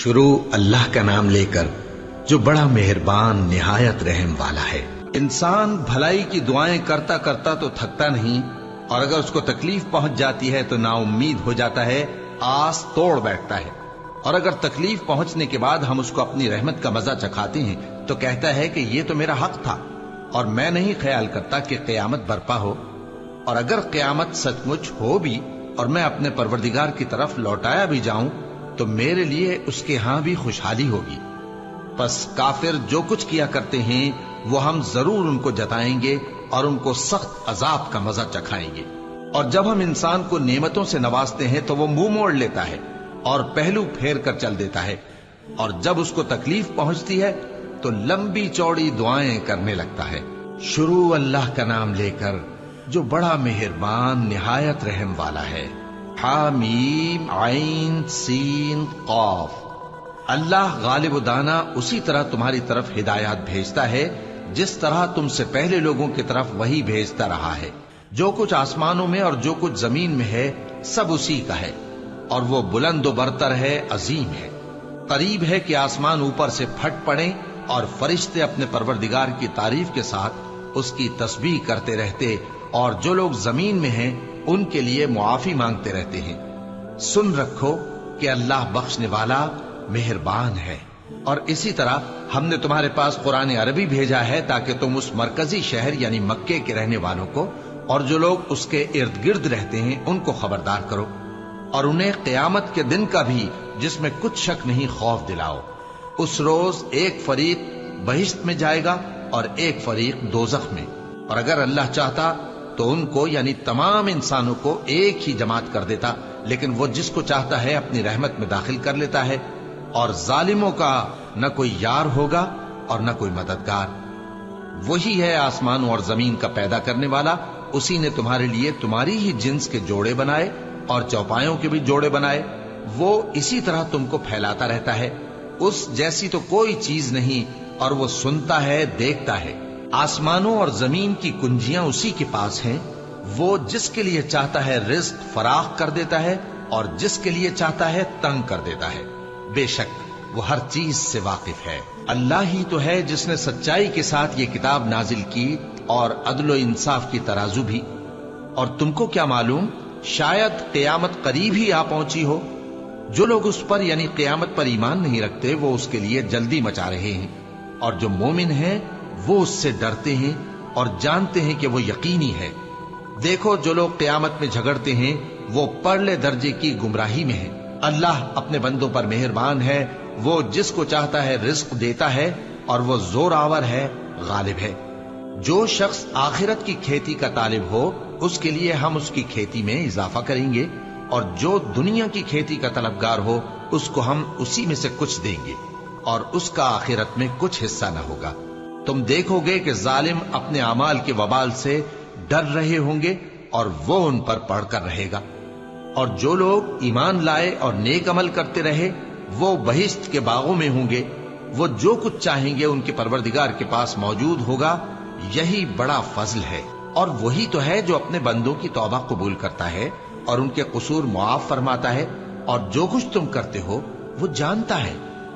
شروع اللہ کا نام لے کر جو بڑا مہربان نہایت رحم والا ہے۔ انسان بھلائی کی دعائیں کرتا کرتا تو تھکتا نہیں، اور اگر اس کو تکلیف پہنچ جاتی ہے تو نا امید ہو جاتا ہے، آس توڑ بیٹھتا ہے، اور اگر تکلیف پہنچنے کے بعد ہم اس کو اپنی رحمت کا مزہ چکھاتے ہیں تو کہتا ہے کہ یہ تو میرا حق تھا، اور میں نہیں خیال کرتا کہ قیامت برپا ہو، اور اگر قیامت سچ مچ ہو بھی اور میں اپنے پروردگار کی طرف لوٹایا بھی جاؤں تو میرے لیے اس کے ہاں بھی خوشحالی ہوگی۔ پس کافر جو کچھ کیا کرتے ہیں وہ ہم ضرور ان کو جتائیں گے اور ان کو سخت عذاب کا مزہ چکھائیں گے۔ اور جب ہم انسان کو نعمتوں سے نوازتے ہیں تو وہ منہ موڑ لیتا ہے اور پہلو پھیر کر چل دیتا ہے، اور جب اس کو تکلیف پہنچتی ہے تو لمبی چوڑی دعائیں کرنے لگتا ہے۔ شروع اللہ کا نام لے کر جو بڑا مہربان نہایت رحم والا ہے۔ حامیم عین سین قاف۔ اللہ غالب و دانا اسی طرح تمہاری طرف ہدایات بھیجتا ہے جس طرح تم سے پہلے لوگوں کی طرف وہی بھیجتا رہا ہے۔ جو کچھ آسمانوں میں اور جو کچھ زمین میں ہے سب اسی کا ہے، اور وہ بلند و برتر ہے، عظیم ہے۔ قریب ہے کہ آسمان اوپر سے پھٹ پڑیں اور فرشتے اپنے پروردگار کی تعریف کے ساتھ اس کی تسبیح کرتے رہتے، اور جو لوگ زمین میں ہیں ان کے لیے معافی مانگتے رہتے ہیں۔ سن رکھو کہ اللہ بخشنے والا مہربان ہے۔ اور اسی طرح ہم نے تمہارے پاس قرآن عربی بھیجا ہے تاکہ تم اس مرکزی شہر یعنی مکے کے رہنے والوں کو اور جو لوگ اس کے ارد گرد رہتے ہیں ان کو خبردار کرو، اور انہیں قیامت کے دن کا بھی جس میں کچھ شک نہیں خوف دلاؤ۔ اس روز ایک فریق بہشت میں جائے گا اور ایک فریق دوزخ میں، اور اگر اللہ چاہتا تو ان کو یعنی تمام انسانوں کو ایک ہی جماعت کر دیتا، لیکن وہ جس کو چاہتا ہے اپنی رحمت میں داخل کر لیتا ہے، اور ظالموں کا نہ کوئی یار ہوگا اور نہ کوئی مددگار۔ وہی ہے آسمانوں اور زمین کا پیدا کرنے والا، اسی نے تمہارے لیے تمہاری ہی جنس کے جوڑے بنائے اور چوپایوں کے بھی جوڑے بنائے۔ وہ اسی طرح تم کو پھیلاتا رہتا ہے، اس جیسی تو کوئی چیز نہیں، اور وہ سنتا ہے، دیکھتا ہے۔ آسمانوں اور زمین کی کنجیاں اسی کے پاس ہیں، وہ جس کے لیے چاہتا ہے رزق فراخ کر دیتا ہے اور جس کے لیے چاہتا ہے تنگ کر دیتا ہے۔ بے شک وہ ہر چیز سے واقف ہے۔ اللہ ہی تو ہے جس نے سچائی کے ساتھ یہ کتاب نازل کی اور عدل و انصاف کی ترازو بھی۔ اور تم کو کیا معلوم، شاید قیامت قریب ہی آ پہنچی ہو۔ جو لوگ اس پر یعنی قیامت پر ایمان نہیں رکھتے وہ اس کے لیے جلدی مچا رہے ہیں، اور جو مومن ہیں وہ اس سے ڈرتے ہیں اور جانتے ہیں کہ وہ یقینی ہے۔ دیکھو جو لوگ قیامت میں جھگڑتے ہیں وہ پرلے درجے کی گمراہی میں ہیں۔ اللہ اپنے بندوں پر مہربان ہے، وہ جس کو چاہتا ہے رزق دیتا ہے، اور وہ زور آور ہے، غالب ہے۔ جو شخص آخرت کی کھیتی کا طالب ہو اس کے لیے ہم اس کی کھیتی میں اضافہ کریں گے، اور جو دنیا کی کھیتی کا طلبگار ہو اس کو ہم اسی میں سے کچھ دیں گے، اور اس کا آخرت میں کچھ حصہ نہ ہوگا۔ تم دیکھو گے کہ ظالم اپنے اعمال کے وبال سے ڈر رہے ہوں گے اور وہ ان پر پڑھ کر رہے گا۔ اور جو لوگ ایمان لائے اور نیک عمل کرتے رہے وہ بہشت کے باغوں میں ہوں گے، وہ جو کچھ چاہیں گے ان کے پروردگار کے پاس موجود ہوگا۔ یہی بڑا فضل ہے، اور وہی تو ہے جو اپنے بندوں کی توبہ قبول کرتا ہے اور ان کے قصور معاف فرماتا ہے، اور جو کچھ تم کرتے ہو وہ جانتا ہے۔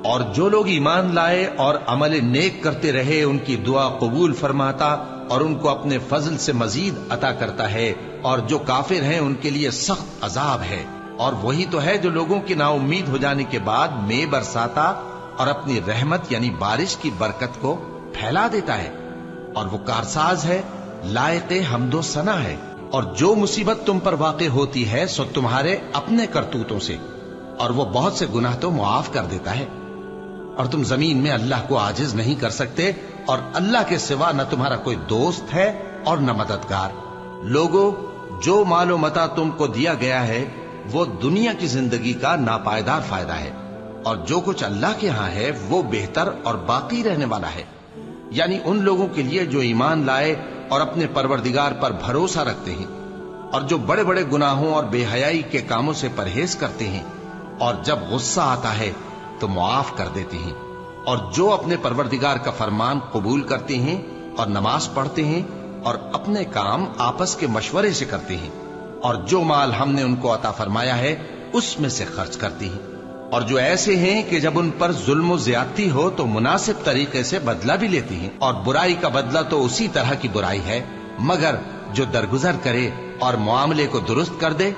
اور جو لوگ ایمان لائے اور عمل نیک کرتے رہے ان کی دعا قبول فرماتا اور ان کو اپنے فضل سے مزید عطا کرتا ہے، اور جو کافر ہیں ان کے لیے سخت عذاب ہے۔ اور وہی تو ہے جو لوگوں کی نا امید ہو جانے کے بعد مے برساتا اور اپنی رحمت یعنی بارش کی برکت کو پھیلا دیتا ہے، اور وہ کارساز ہے، لائق حمد و ثنا ہے۔ اور جو مصیبت تم پر واقع ہوتی ہے سو تمہارے اپنے کرتوتوں سے، اور وہ بہت سے گناہ تو معاف کر دیتا ہے۔ اور تم زمین میں اللہ کو عاجز نہیں کر سکتے، اور اللہ کے سوا نہ تمہارا کوئی دوست ہے اور نہ مددگار۔ لوگوں، جو مال و متاع تم کو دیا گیا ہے وہ دنیا کی زندگی کا ناپائیدار فائدہ ہے، اور جو کچھ اللہ کے ہاں ہے وہ بہتر اور باقی رہنے والا ہے، یعنی ان لوگوں کے لیے جو ایمان لائے اور اپنے پروردگار پر بھروسہ رکھتے ہیں، اور جو بڑے بڑے گناہوں اور بے حیائی کے کاموں سے پرہیز کرتے ہیں، اور جب غصہ آتا ہے تو معاف کر دیتے ہیں، اور جو اپنے پروردگار کا فرمان قبول کرتے ہیں اور نماز پڑھتے ہیں اور اپنے کام آپس کے مشورے سے کرتے ہیں، اور جو مال ہم نے ان کو عطا فرمایا ہے اس میں سے خرچ کرتے ہیں۔ اور جو ایسے ہیں کہ جب ان پر ظلم و زیادتی ہو تو مناسب طریقے سے بدلہ بھی لیتی ہیں، اور برائی کا بدلہ تو اسی طرح کی برائی ہے، مگر جو درگزر کرے اور معاملے کو درست کر دے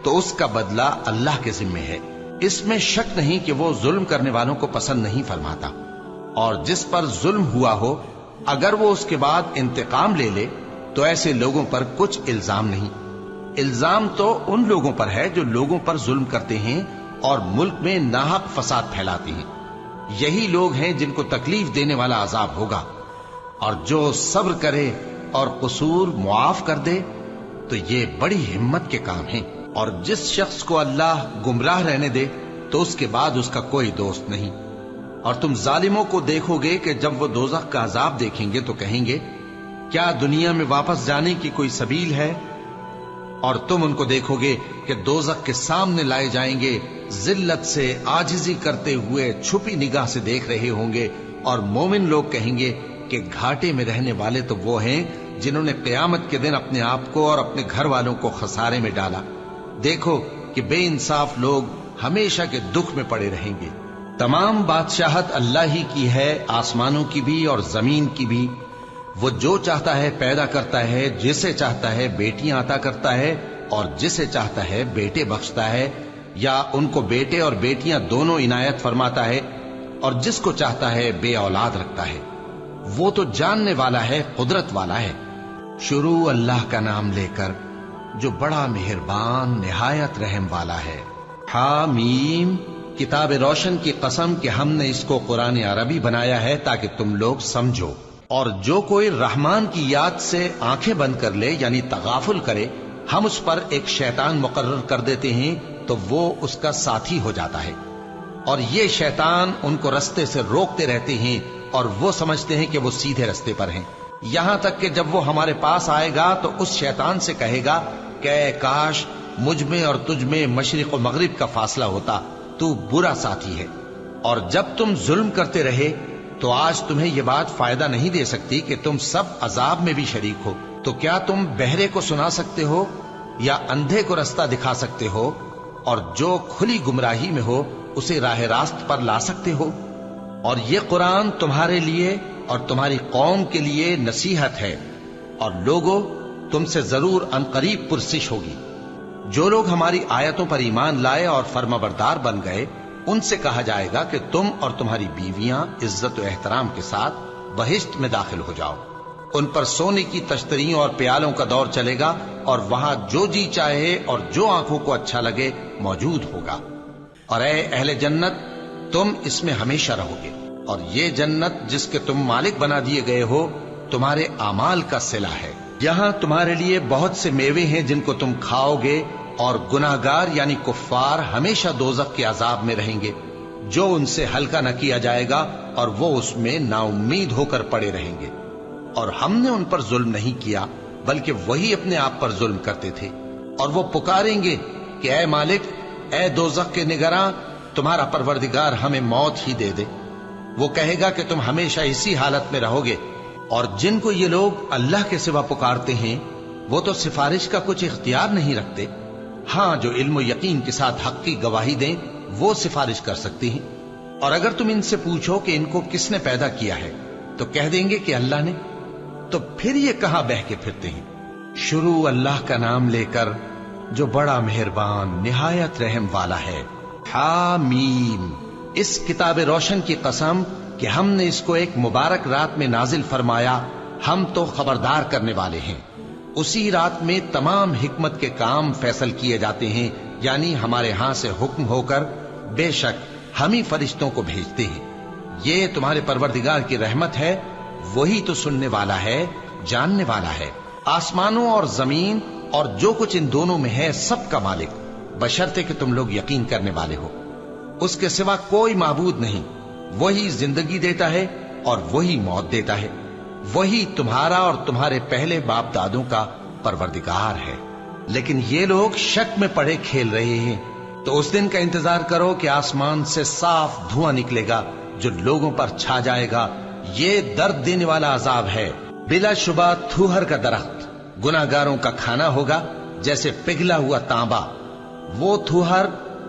تو اس کا بدلہ اللہ کے ذمے ہے۔ اس میں شک نہیں کہ وہ ظلم کرنے والوں کو پسند نہیں فرماتا، اور جس پر ظلم ہوا ہو اگر وہ اس کے بعد انتقام لے لے تو ایسے لوگوں پر کچھ الزام نہیں۔ الزام تو ان لوگوں پر ہے جو لوگوں پر ظلم کرتے ہیں اور ملک میں ناحق فساد پھیلاتے ہیں، یہی لوگ ہیں جن کو تکلیف دینے والا عذاب ہوگا۔ اور جو صبر کرے اور قصور معاف کر دے تو یہ بڑی ہمت کے کام ہیں۔ اور جس شخص کو اللہ گمراہ رہنے دے تو اس کے بعد اس کا کوئی دوست نہیں۔ اور تم ظالموں کو دیکھو گے کہ جب وہ دوزخ کا عذاب دیکھیں گے تو کہیں گے کیا دنیا میں واپس جانے کی کوئی سبیل ہے؟ اور تم ان کو دیکھو گے کہ دوزخ کے سامنے لائے جائیں گے، ذلت سے عاجزی کرتے ہوئے چھپی نگاہ سے دیکھ رہے ہوں گے، اور مومن لوگ کہیں گے کہ گھاٹے میں رہنے والے تو وہ ہیں جنہوں نے قیامت کے دن اپنے آپ کو اور اپنے گھر والوں کو خسارے میں ڈالا۔ دیکھو کہ بے انصاف لوگ ہمیشہ کے دکھ میں پڑے رہیں گے۔ تمام بادشاہت اللہ ہی کی ہے، آسمانوں کی بھی اور زمین کی بھی۔ وہ جو چاہتا ہے پیدا کرتا ہے، جسے چاہتا ہے بیٹیاں عطا کرتا ہے اور جسے چاہتا ہے بیٹے بخشتا ہے، یا ان کو بیٹے اور بیٹیاں دونوں عنایت فرماتا ہے، اور جس کو چاہتا ہے بے اولاد رکھتا ہے۔ وہ تو جاننے والا ہے، قدرت والا ہے۔ شروع اللہ کا نام لے کر جو بڑا مہربان نہایت رحم والا ہے۔ حامیم، کتاب روشن کی قسم کہ ہم نے اس کو قرآن عربی بنایا ہے تاکہ تم لوگ سمجھو۔ اور جو کوئی رحمان کی یاد سے آنکھیں بند کر لے یعنی تغافل کرے، ہم اس پر ایک شیطان مقرر کر دیتے ہیں تو وہ اس کا ساتھی ہو جاتا ہے، اور یہ شیطان ان کو رستے سے روکتے رہتے ہیں اور وہ سمجھتے ہیں کہ وہ سیدھے رستے پر ہیں، یہاں تک کہ جب وہ ہمارے پاس آئے گا تو اس شیطان سے کہے گا کہ اے کاش مجھ میں اور تجھ میں مشرق و مغرب کا فاصلہ ہوتا، تو برا ساتھی ہے۔ اور جب تم ظلم کرتے رہے تو آج تمہیں یہ بات فائدہ نہیں دے سکتی کہ تم سب عذاب میں بھی شریک ہو۔ تو کیا تم بہرے کو سنا سکتے ہو یا اندھے کو رستہ دکھا سکتے ہو، اور جو کھلی گمراہی میں ہو اسے راہ راست پر لا سکتے ہو؟ اور یہ قرآن تمہارے لیے اور تمہاری قوم کے لیے نصیحت ہے، اور لوگوں تم سے ضرور عنقریب پرسش ہوگی۔ جو لوگ ہماری آیتوں پر ایمان لائے اور فرمانبردار بن گئے ان سے کہا جائے گا کہ تم اور تمہاری بیویاں عزت و احترام کے ساتھ بہشت میں داخل ہو جاؤ۔ ان پر سونے کی تشتریوں اور پیالوں کا دور چلے گا، اور وہاں جو جی چاہے اور جو آنکھوں کو اچھا لگے موجود ہوگا۔ اور اے اہل جنت، تم اس میں ہمیشہ رہو گے، اور یہ جنت جس کے تم مالک بنا دیے گئے ہو تمہارے اعمال کا صلہ ہے۔ یہاں تمہارے لیے بہت سے میوے ہیں جن کو تم کھاؤ گے، اور گناہگار یعنی کفار ہمیشہ دوزخ کے عذاب میں رہیں گے، جو ان سے ہلکا نہ کیا جائے گا، اور وہ اس میں نا امید ہو کر پڑے رہیں گے۔ اور ہم نے ان پر ظلم نہیں کیا بلکہ وہی اپنے آپ پر ظلم کرتے تھے۔ اور وہ پکاریں گے کہ اے مالک، اے دوزخ کے نگراں، تمہارا پروردگار ہمیں موت ہی دے دے۔ وہ کہے گا کہ تم ہمیشہ اسی حالت میں رہو گے۔ اور جن کو یہ لوگ اللہ کے سوا پکارتے ہیں وہ تو سفارش کا کچھ اختیار نہیں رکھتے، ہاں جو علم و یقین کے ساتھ حق کی گواہی دیں وہ سفارش کر سکتی ہیں۔ اور اگر تم ان سے پوچھو کہ ان کو کس نے پیدا کیا ہے تو کہہ دیں گے کہ اللہ نے، تو پھر یہ کہاں بہہ کے پھرتے ہیں۔ شروع اللہ کا نام لے کر جو بڑا مہربان نہایت رحم والا ہے۔ حامیم، اس کتاب روشن کی قسم کہ ہم نے اس کو ایک مبارک رات میں نازل فرمایا، ہم تو خبردار کرنے والے ہیں۔ اسی رات میں تمام حکمت کے کام فیصل کیے جاتے ہیں، یعنی ہمارے ہاں سے حکم ہو کر، بے شک ہم ہی فرشتوں کو بھیجتے ہیں۔ یہ تمہارے پروردگار کی رحمت ہے، وہی تو سننے والا ہے، جاننے والا ہے۔ آسمانوں اور زمین اور جو کچھ ان دونوں میں ہے سب کا مالک، بشرطے کہ تم لوگ یقین کرنے والے ہو۔ اس کے سوا کوئی معبود نہیں، وہی زندگی دیتا ہے اور وہی موت دیتا ہے، وہی تمہارا اور تمہارے پہلے باپ دادوں کا پروردگار ہے۔ لیکن یہ لوگ شک میں پڑے کھیل رہے ہیں۔ تو اس دن کا انتظار کرو کہ آسمان سے صاف دھواں نکلے گا جو لوگوں پر چھا جائے گا، یہ درد دینے والا عذاب ہے۔ بلا شبہ تھوہر کا درخت گناہگاروں کا کھانا ہوگا، جیسے پگھلا ہوا تانبا۔ وہ تھوہر